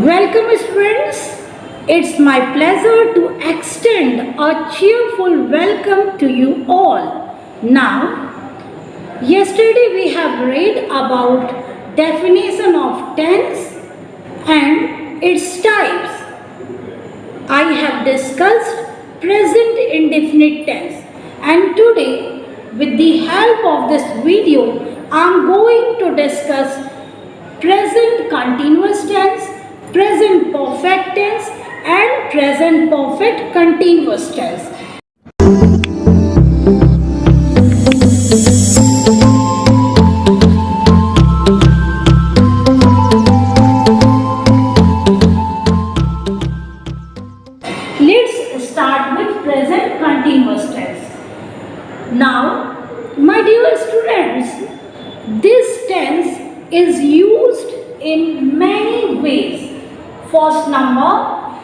Welcome students, it's my pleasure to extend a cheerful welcome to you all. Now, yesterday we have read about definition of tense and its types. I have discussed present indefinite tense, and today with the help of this video I am going to discuss present continuous tense, present perfect tense and present perfect continuous tense. Let's start with present continuous tense. Now, my dear students, this tense is used in many ways. First number,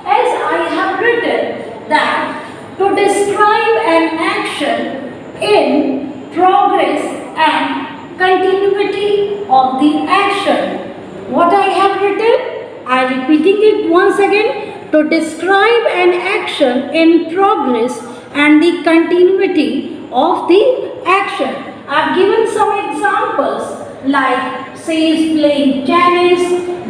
as I have written that to describe an action in progress and continuity of the action. What I have written? I am repeating it once again. To describe an action in progress and the continuity of the action. I have given some examples like say is playing tennis,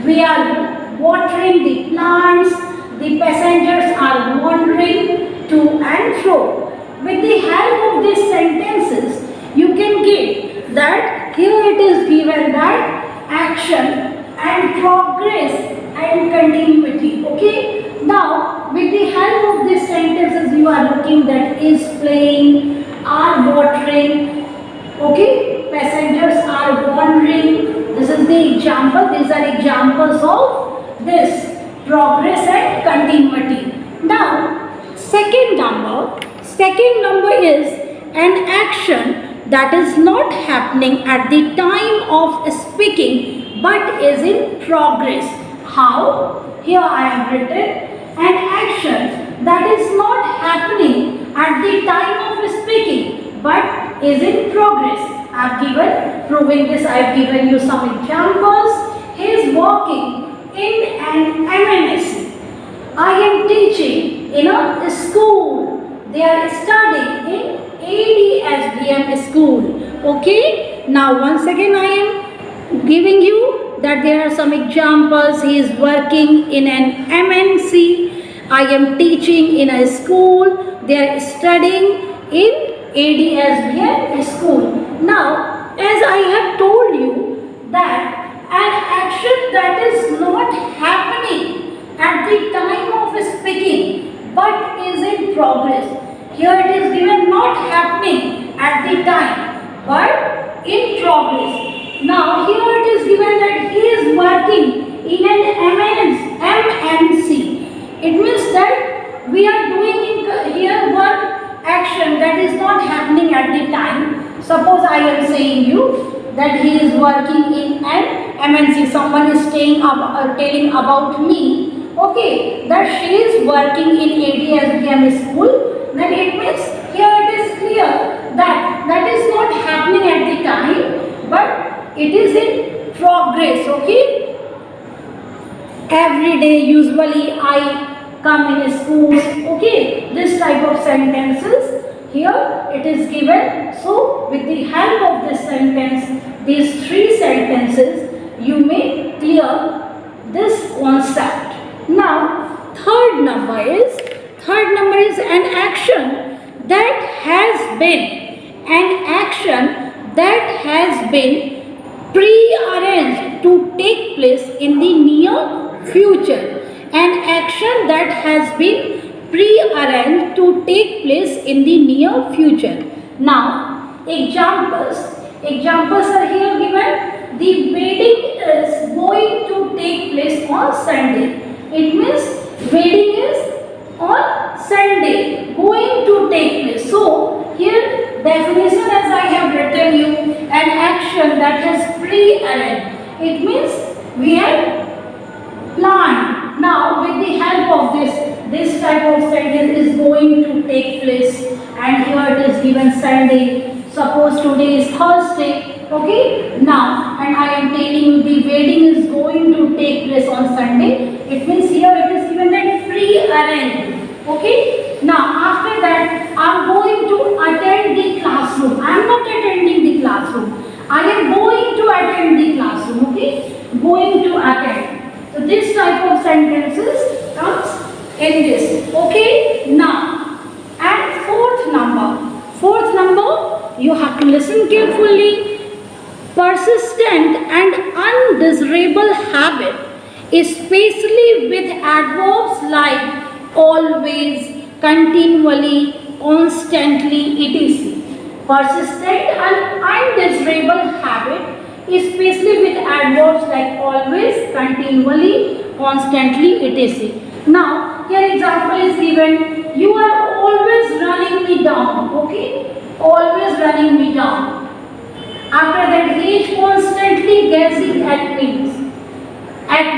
we are watering the plants, the passengers are wandering to and fro. With the help of these sentences, you can get that here it is given that action and progress and continuity. Okay. Now, with the help of these sentences, you are looking that is playing, are watering. Okay. Passengers are wandering. This is the example. These are examples of this progress and continuity. Now, second number is an action that is not happening at the time of speaking but is in progress. How? Here I have written an action that is not happening at the time of speaking but is in progress. I have given, proving this, I have given you some examples. He is working in an MNC. I am teaching in a school. They are studying in ADSBM school. Okay. Now once again I am giving you that there are some examples. He is working in an MNC. I am teaching in a school. They are studying in ADSBM school. Now, as I have told you that an action that is not happening at the time of speaking but is in progress. Here it is given not happening at the time but in progress. Now here it is given that he is working in an MNC. It means that we are doing in here work action that is not happening at the time. Suppose I am saying you that he is working in an MNC. Someone is telling about me, okay, that she is working in ADSBM school. Then it means here it is clear that that is not happening at the time, but it is in progress. Okay. Every day, usually I come in school. Okay, this type of sentences. Here it is given. So with the help of this sentence, these three sentences, you may clear this concept. Now third number is an action that has been pre-arranged to take place in the near future. An action that has been pre-arranged to take place in the near future. Now, examples are here given. The wedding is going to take place on Sunday. It means wedding is on Sunday, going to take place. So, here definition as I have written you, an action that has pre-arranged. It means we have planned. Now, with the help of this type of sentence is going to take place, and here it is given Sunday. Suppose today is Thursday. Okay. Now, and I am telling you the wedding is going to take place on Sunday, it means here it is given that pre-arranged. Okay. Now after that I am going to attend the classroom. I am not attending the classroom. I am going to attend the classroom. Okay. Going to attend. So this type of sentences comes in this. Okay. Now and fourth number you have to listen carefully. Persistent and undesirable habit, especially with adverbs like always, continually, constantly, etc. Persistent and undesirable habit, especially with adverbs like always, continually, constantly, etc. Now, here example is given. You are always running me down. Okay, always running me down. After that, he is constantly gazing at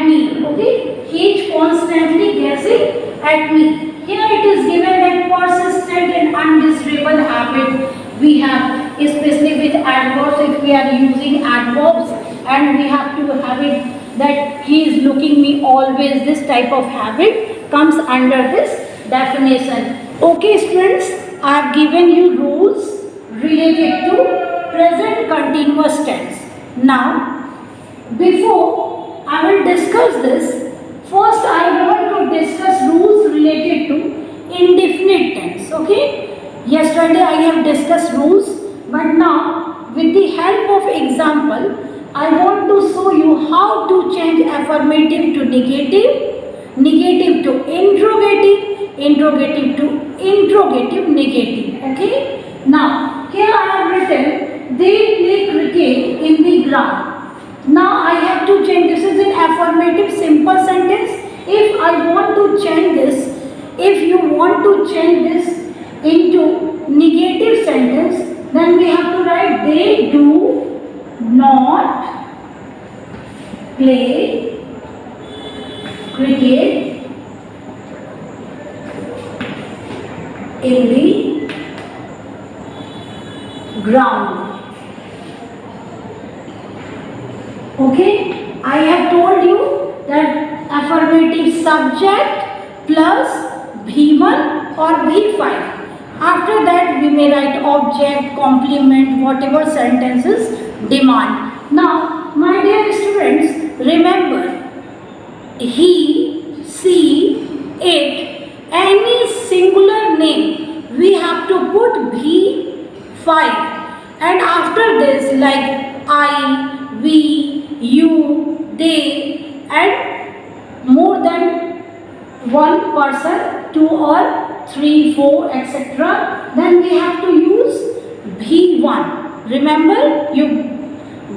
me. Okay, he is constantly gazing at me. Here it is given that persistent and undesirable habit we have, especially with adverbs. If we are using adverbs and we have to have it that he is looking me always, this type of habit comes under this definition. Okay, students, I have given you rules related to present continuous tense. Now, before I will discuss this, first I want to discuss rules related to indefinite tense. Okay? Yesterday I have discussed rules, but now with the help of example, I want to show you how to change affirmative to negative, negative to interrogative, interrogative to interrogative negative. Okay? Now, here I have written they play cricket in the ground. Now I have to change. This is an affirmative simple sentence. If I want to change this, if you want to change this into negative sentence, then we have to write they do not play cricket in the ground. Okay, I have told you that affirmative subject plus V1 or V5. After that we may write object, complement, whatever sentences demand. Now, my dear students, remember he, she, it, any singular name we have to put V5, and after this like I, we, you, they, and more than one person, 2 or 3, 4, etc. Then we have to use V1. Remember, you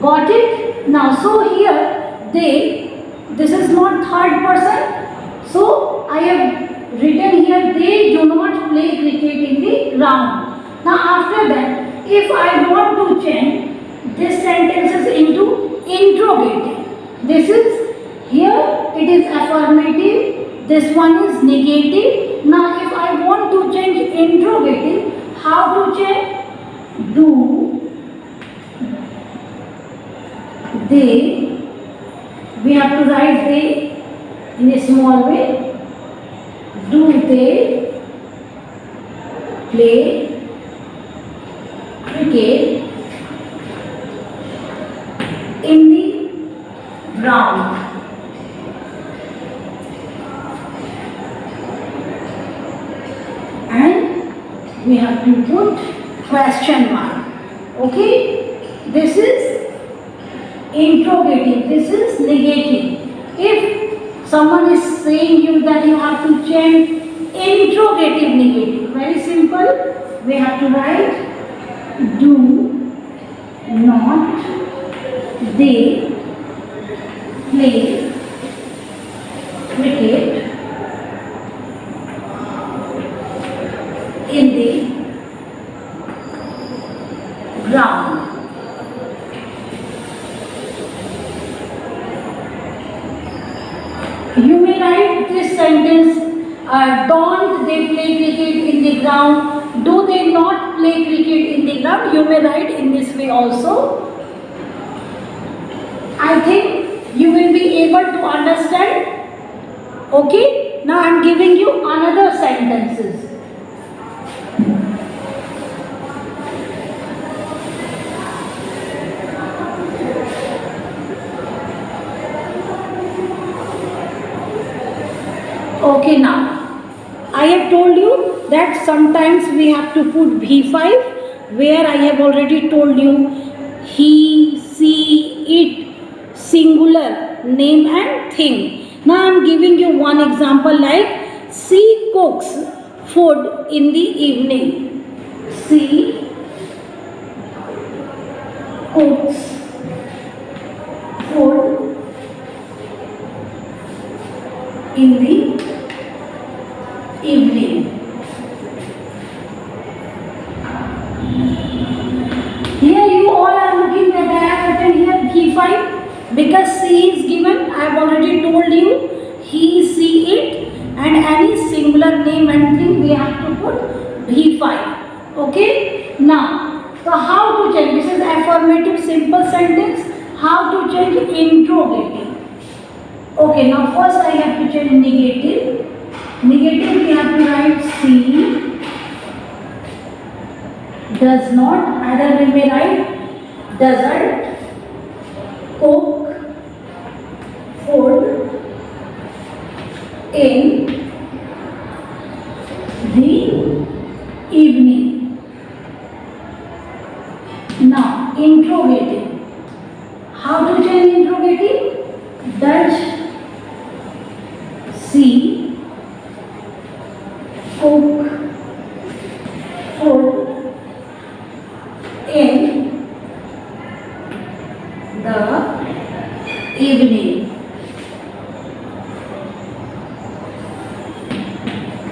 got it? Now, so here they, this is not third person. So I have written here they do not play cricket in the ground. Now after that, if I want to change this sentences into interrogative, this is here it is affirmative, this one is negative. Now if I want to change interrogative, how to change? Do they, we have to write they in a small way. Do they play cricket in the ground? And we have to put question mark. Okay, this is interrogative, this is negative. If someone is saying you that you have to change interrogative negative, very simple, we have to write do not they play cricket in the ground. You may write this sentence, don't they play cricket in the ground? Do they not play cricket in the ground? You may write in this way also. I think you will be able to understand. Okay, now I am giving you another sentences. Okay, now I have told you that sometimes we have to put V5, where I have already told you he, she, it, singular, name and thing. Now I am giving you one example like she cooks food in the evening. She cooks food in the evening. Here you all are looking that I have written here V5 because C is given. I have already told you he, she, it, and any singular name and thing we have to put V5. Okay. Now, so how to change? This is affirmative simple sentence. How to change interrogative? Okay. Now first I have to change negative. Negative we have to write C does not, either we may write doesn't cook food in the evening. Now interrogative. How to change interrogative? Does she cook food in the evening?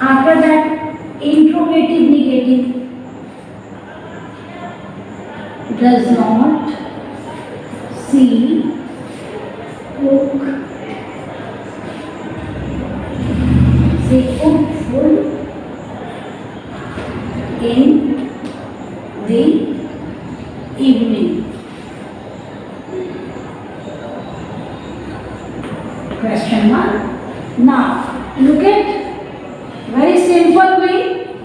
After that, interrogative negative. Does not she cook food in the evening? Question mark. Now look at very simple way.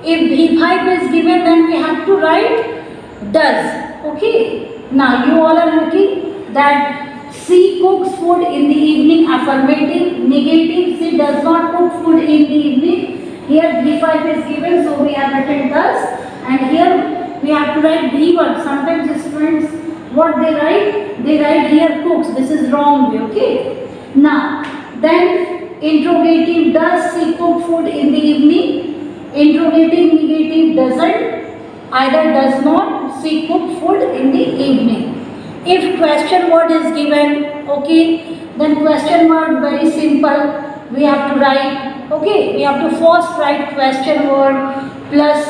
If V5 is given, then we have to write does. Okay. Now you all are looking that she cooks food in the evening. Affirmative. Negative, she does not cook food in the evening. Here V5 is given, so we have written does, and here we have to write V1. Sometimes students, what they write here cooks. This is wrong way. Okay. Now then interrogative, does she cook food in the evening? Interrogative negative, doesn't, either does not she cook food in the evening. If question word is given, okay, then question word very simple. We have to write, okay, we have to first write question word plus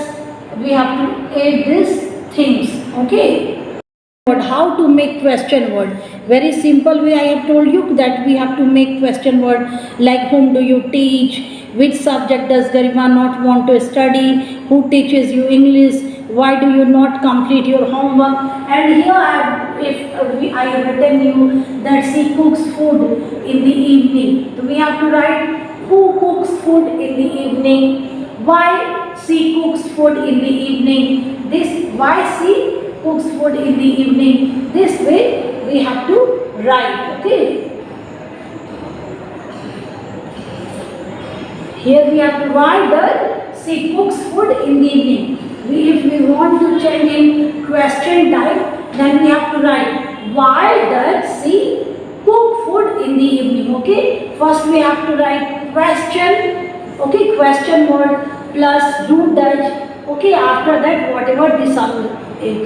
we have to add these things, okay. How to make question word? Very simple way. I have told you that we have to make question word like whom do you teach, which subject does Garima not want to study, who teaches you English, why do you not complete your homework. And here I have written you that she cooks food in the evening. So we have to write who cooks food in the evening, why she cooks food in the evening, this why she cooks food in the evening. This way we have to write, okay. Here we have to write that she cooks food in the evening. If we want to change in question type, then we have to write why does she cook food in the evening, okay. First we have to write question, okay, question word plus do does, okay. After that whatever the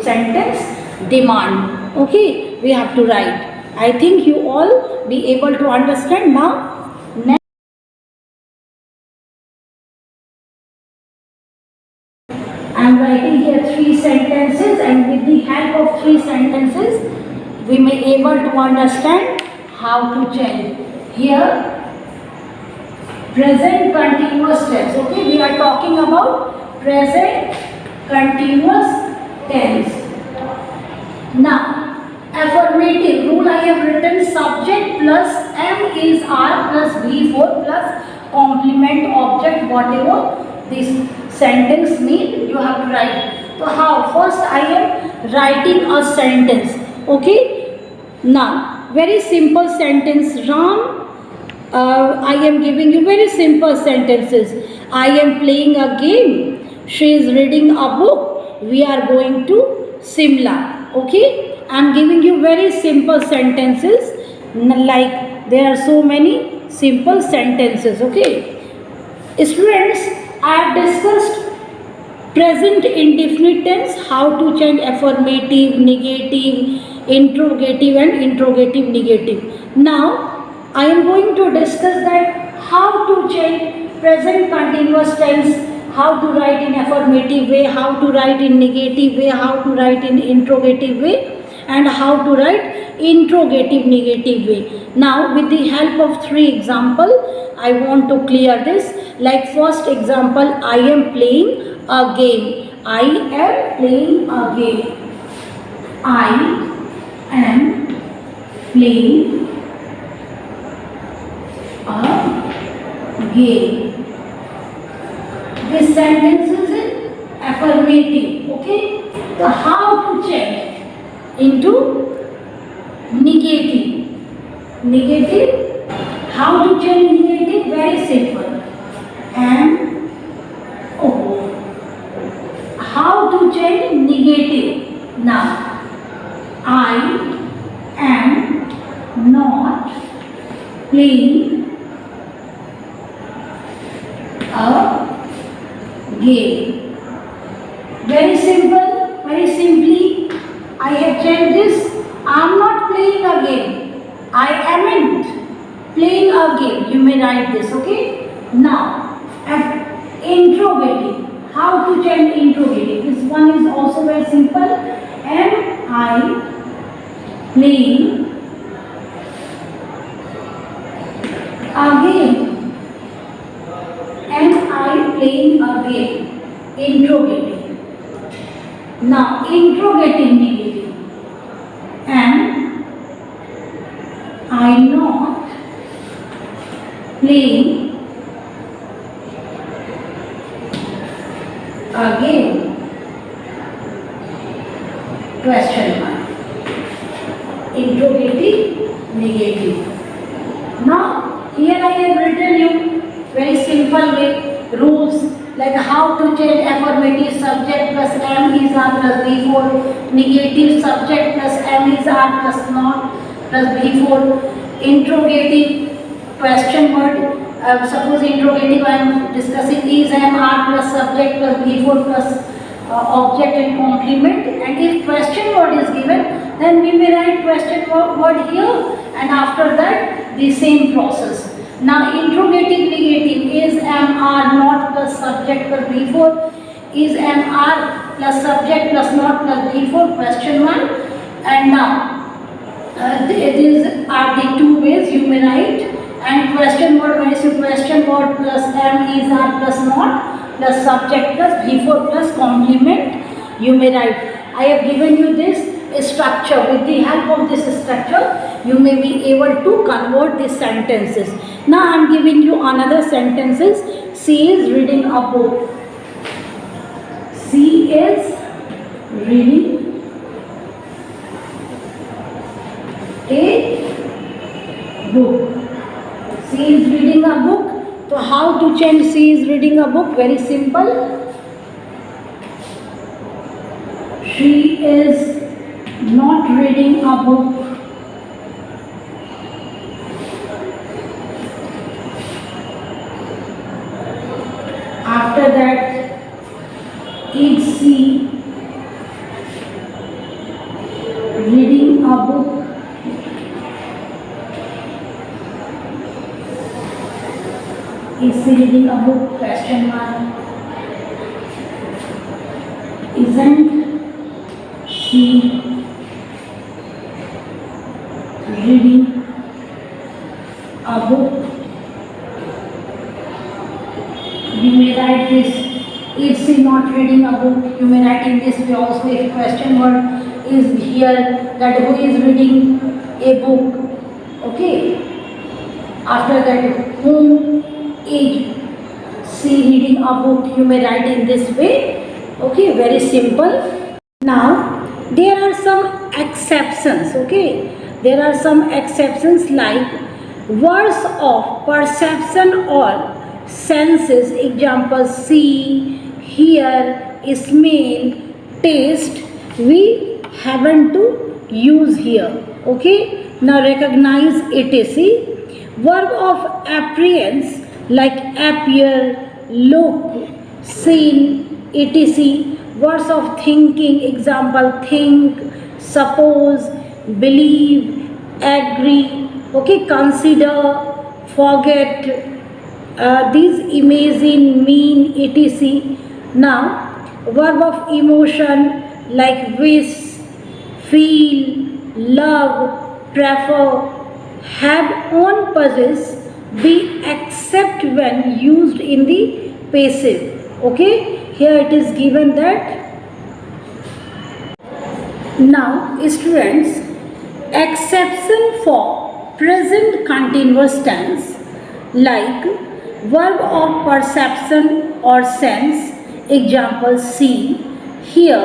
sentence demand, okay, we have to write. I think you all be able to understand now. Next, I am writing here 3 sentences, and with the help of 3 sentences we may able to understand how to change. Here present continuous tense, okay, we are talking about present continuous tense. Now affirmative rule I have written subject plus am is are plus V4 plus complement object, whatever this sentence mean you have to write. So how? First I am writing a sentence. Okay, now very simple sentence. Ram, I am giving you very simple sentences. I am playing a game. She is reading a book. We are going to Simla. Okay, I am giving you very simple sentences. Like there are so many simple sentences. Okay, students, I have discussed present indefinite tense, how to change affirmative, negative, interrogative and interrogative negative. Now I am going to discuss that how to change present continuous tense, how to write in affirmative way, how to write in negative way, how to write in interrogative way, and how to write interrogative negative way. Now with the help of 3 examples, I want to clear this. Like first example, I am playing a game. I am playing a game. I am playing a game. This sentence is in affirmative. Okay. So how to change into negative? Negative. How to change negative? Very simple. And oh, how to change negative? Now, I am not playing a game. Very simple, very simply, I have changed this. I am not playing a game. I amn't playing a game. You may write this, okay? Now, interrogative. How to change interrogative? This one is also very simple. Am I playing a game? Am I playing a game? Interrogative. Now, interrogative negative. Am I not playing a game? Question mark. Interrogative negative. Now, here I have written you very simple way rules like how to change affirmative subject plus am is are plus before, negative subject plus am is are plus not plus before, interrogative question word. Suppose interrogative I am discussing is am are plus subject plus before plus object and complement, and if question word is given then we may write question word here and after that the same process. Now interrogative negative is am are not plus subject plus before, is am are plus subject plus not plus before question mark, and now these are the 2 ways you may write. And question word, when you say question word plus am is are plus not plus subject plus before plus complement, you may write. I have given you this structure. With the help of this structure, you may be able to convert these sentences. Now I am giving you another sentences. She is reading a book. She is reading a book. She is reading a book. So how to change she is reading a book? Very simple. She is not reading a book. After that, is she reading a book? Is she reading a book? Question mark. Isn't she reading a book? You may write this. Is she not reading a book? You may write in this way also if question word. is here, that who is reading a book. Okay. After that, whom is she reading a book, you may write in this way. Okay, very simple. Now there are some exceptions. Okay, there are some exceptions like words of perception or senses. Example: see, hear, smell, taste. We haven't to use here. Okay. Now recognize etc. Verb of appearance like appear, look, seen, etc. Words of thinking, example think, suppose, believe, agree, okay, consider, forget, these imagine, mean, etc. Now, verb of emotion like wish, feel, love, prefer, have, own, possess, be, except when used in the passive. Okay, here it is given that. Now, students, exception for present continuous tense like verb of perception or sense, example see, hear,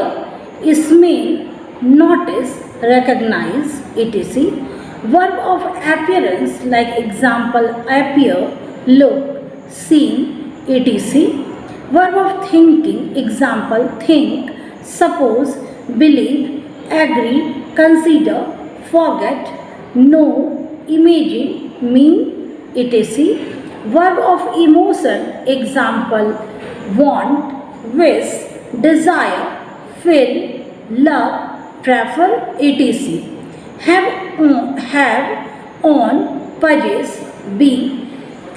smell, notice, recognize, etc. Verb of appearance like example appear, look, seen, etc. Verb of thinking, example think, suppose, believe, agree, consider, forget, know, imagine, mean, etc. Verb of emotion, example want, wish, desire, feel, love, prefer, etc. Have, own, possess, be,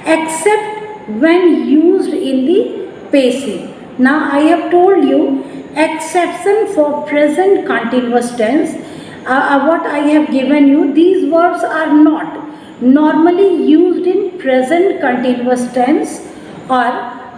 except when used in the passive. Now I have told you exception for present continuous tense. What I have given you, these verbs are not normally used in present continuous tense or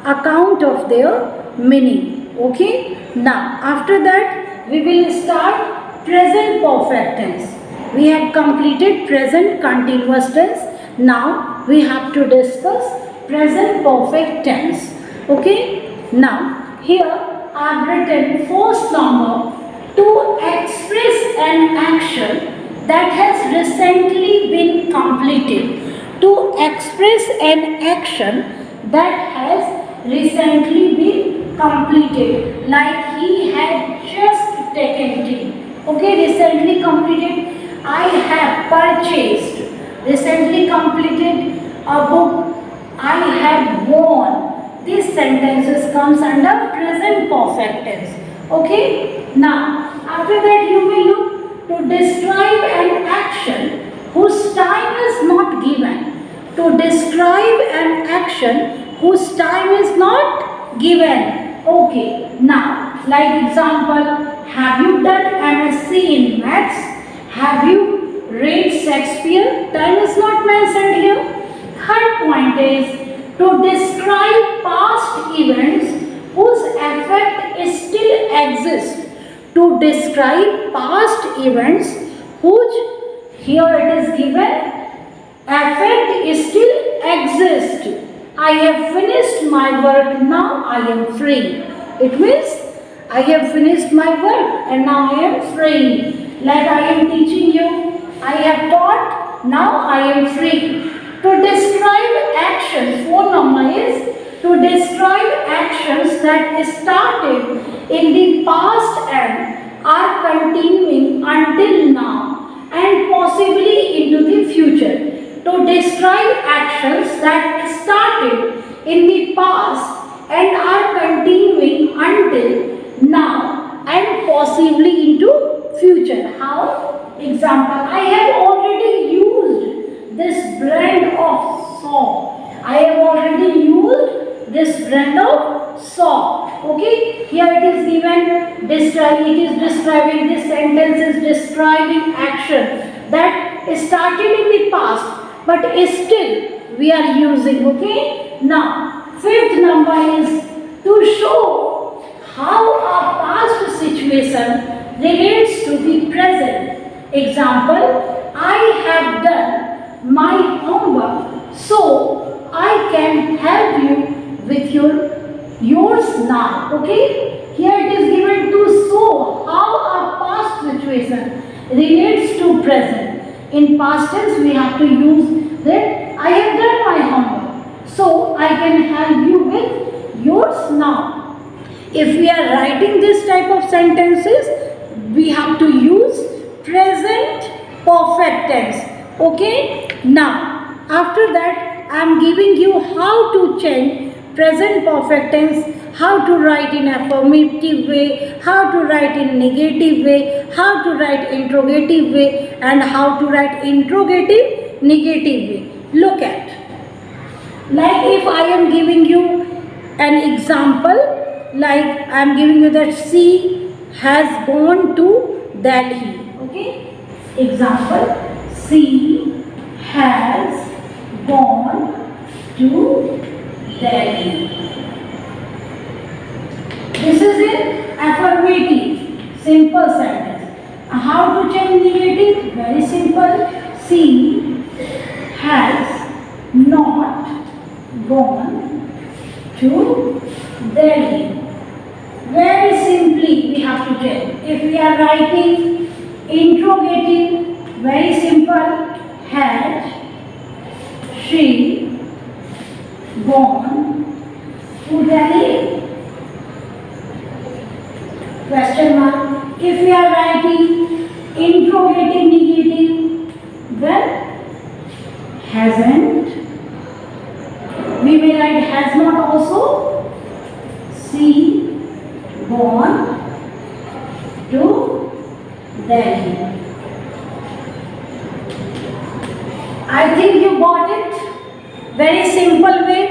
account of their meaning. Okay. Now after that we will start present perfect tense. We have completed present continuous tense. Now we have to discuss present perfect tense. Okay. Now here I have written first number to express an action that has recently been completed. To express an action that has recently been completed. Like he had just taken tea. Okay, recently completed. I have purchased, recently completed a book. I have won. These sentences comes under present perfect tense. Okay. Now after that you will look to describe an action whose time is not given. To describe an action whose time is not given. Okay. Now like example, have you done MSc in maths? Have you read Shakespeare? Time is not mentioned here. Third point is to describe past events whose effect still exists. To describe past events whose, here it is given, effect still exists. I have finished my work, now I am free. It means I have finished my work and now I am free. Like I am teaching you, I have taught, now I am free. To describe actions, phone number is to describe actions that started in the past and are continuing until now and possibly into the future. To describe actions that started in the past and are continuing until now and possibly into future. How? Example, I have already used this brand of soap. I have already used this brand of soap. Okay, here it is given, it is describing, this sentence is describing action that started in the past but still we are using. Okay, now fifth number is to show how a past situation relates to the present. Example, I have done my homework, so I can help you with yours now. Okay? Here it is given to show how a past situation relates to present. In past tense, we have to use that I have done my homework, so I can help you with yours now. If we are writing this type of sentences, we have to use present perfect tense. Okay? Now, after that, I am giving you how to change present perfect tense, how to write in affirmative way, how to write in negative way, how to write interrogative way, and how to write interrogative negative way. Look at. Like if I am giving you an example, like I am giving you that she has gone to Delhi. Okay? Example, she has gone to Delhi. This is an affirmative, simple sentence. How to change negative? Very simple. She has not gone to Delhi. Very simply we have to change. If we are writing interrogative, very simple. Had she gone to Delhi? Question mark. If we are writing interrogative negative, then hasn't. We may write has not also. She gone to Delhi. I think you got it. Very simple way.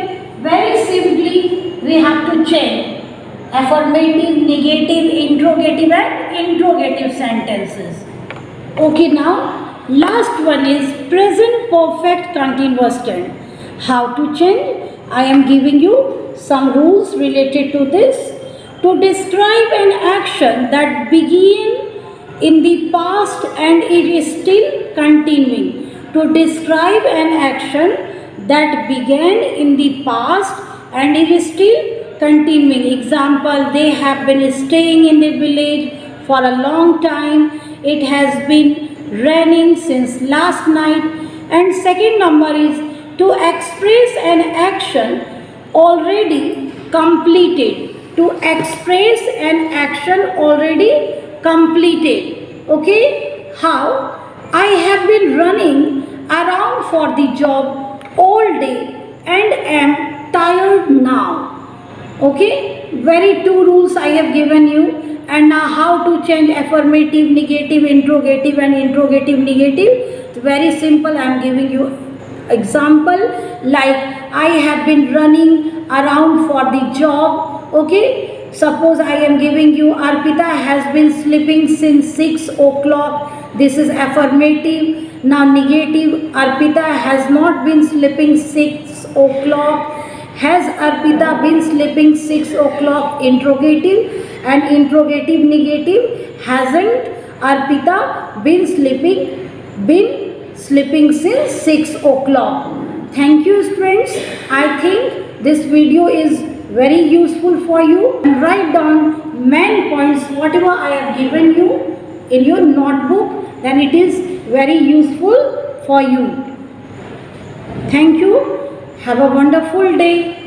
Very simply we have to change affirmative, negative, interrogative and interrogative sentences. Okay, now last one is present perfect continuous tense. How to change? I am giving you some rules related to this. To describe an action that began in the past and it is still continuing. To describe an action that began in the past and it is still continuing. Example, they have been staying in the village for a long time. It has been raining since last night. And second number is to express an action already completed. To express an action already completed. Okay? How? I have been running around for the job all day and am tired now. Okay? Very two rules I have given you. And now how to change affirmative, negative, interrogative and interrogative, negative. It's very simple. I am giving you example like I have been running around for the job. Okay? Suppose I am giving you Arpita has been sleeping since 6 o'clock. This is affirmative. Now negative, Arpita has not been sleeping 6 o'clock. Has Arpita been sleeping 6 o'clock? Interrogative. And interrogative negative, hasn't Arpita been sleeping since 6 o'clock. Thank you students. I think this video is very useful for you. And write down main points whatever I have given you in your notebook, then it is very useful for you. Thank you. Have a wonderful day.